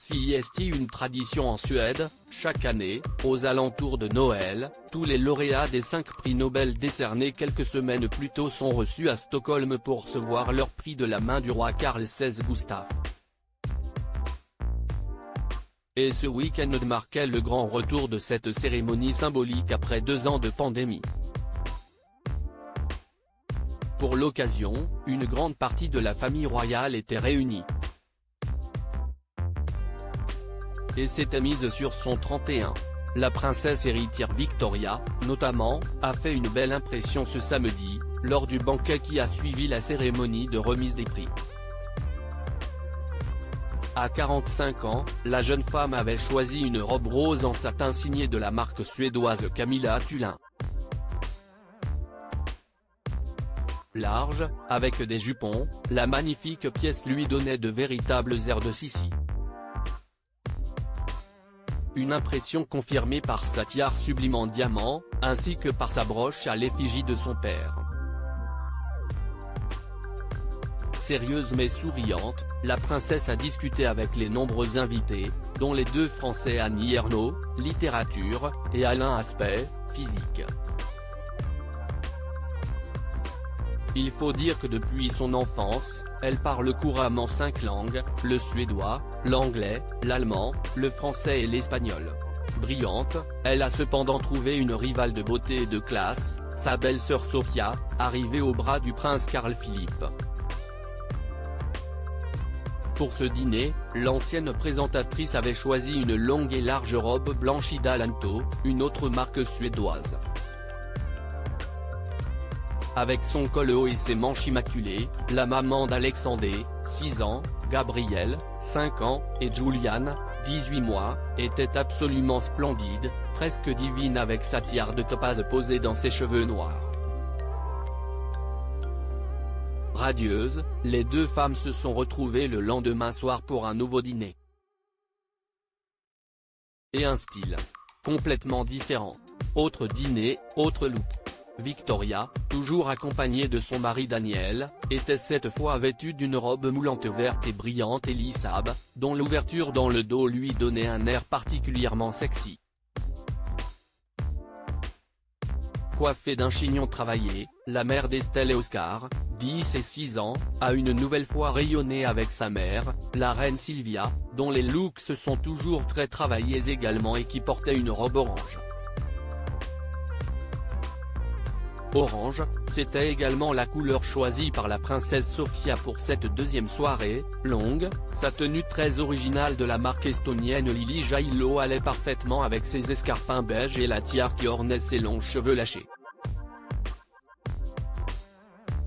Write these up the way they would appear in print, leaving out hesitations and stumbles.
C'est une tradition en Suède, chaque année, aux alentours de Noël, tous les lauréats des 5 prix Nobel décernés quelques semaines plus tôt sont reçus à Stockholm pour recevoir leur prix de la main du roi Carl XVI Gustaf. Et ce week-end marquait le grand retour de cette cérémonie symbolique après 2 ans de pandémie. Pour l'occasion, une grande partie de la famille royale était réunie. Et s'était mise sur son 31. La princesse héritière Victoria, notamment, a fait une belle impression ce samedi, lors du banquet qui a suivi la cérémonie de remise des prix. À 45 ans, la jeune femme avait choisi une robe rose en satin signée de la marque suédoise Camilla Thulin. Large, avec des jupons, la magnifique pièce lui donnait de véritables airs de Sissi. Une impression confirmée par sa tiare sublime en diamant, ainsi que par sa broche à l'effigie de son père. Sérieuse mais souriante, la princesse a discuté avec les nombreux invités, dont les 2 Français Annie Ernaux, littérature, et Alain Aspect, physique. Il faut dire que depuis son enfance, elle parle couramment 5 langues, le suédois, l'anglais, l'allemand, le français et l'espagnol. Brillante, elle a cependant trouvé une rivale de beauté et de classe, sa belle-sœur Sofia, arrivée au bras du prince Carl Philippe. Pour ce dîner, l'ancienne présentatrice avait choisi une longue et large robe blanche Ida Lanto, une autre marque suédoise. Avec son col haut et ses manches immaculées, la maman d'Alexandre, 6 ans, Gabriel, 5 ans, et Julian, 18 mois, était absolument splendide, presque divine avec sa tiare de topaze posée dans ses cheveux noirs. Radieuses, les 2 femmes se sont retrouvées le lendemain soir pour un nouveau dîner. Et un style complètement différent. Autre dîner, autre look. Victoria, toujours accompagnée de son mari Daniel, était cette fois vêtue d'une robe moulante verte et brillante et lissable, dont l'ouverture dans le dos lui donnait un air particulièrement sexy. Coiffée d'un chignon travaillé, la mère d'Estelle et Oscar, 10 et 6 ans, a une nouvelle fois rayonné avec sa mère, la reine Sylvia, dont les looks se sont toujours très travaillés également et qui portait une robe orange. Orange, c'était également la couleur choisie par la princesse Sofia pour cette 2e soirée, longue, sa tenue très originale de la marque estonienne Lily Jailo allait parfaitement avec ses escarpins beige et la tiare qui ornait ses longs cheveux lâchés.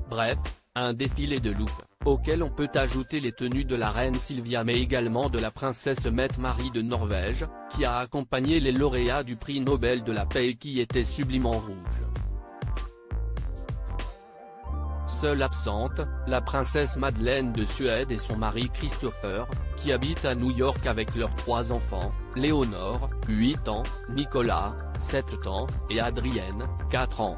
Bref, un défilé de looks, auquel on peut ajouter les tenues de la reine Sylvia mais également de la princesse Mette-Marie de Norvège, qui a accompagné les lauréats du prix Nobel de la paix et qui était sublime en rouge. Seule absente, la princesse Madeleine de Suède et son mari Christopher, qui habitent à New York avec leurs 3 enfants, Léonore, 8 ans, Nicolas, 7 ans, et Adrienne, 4 ans.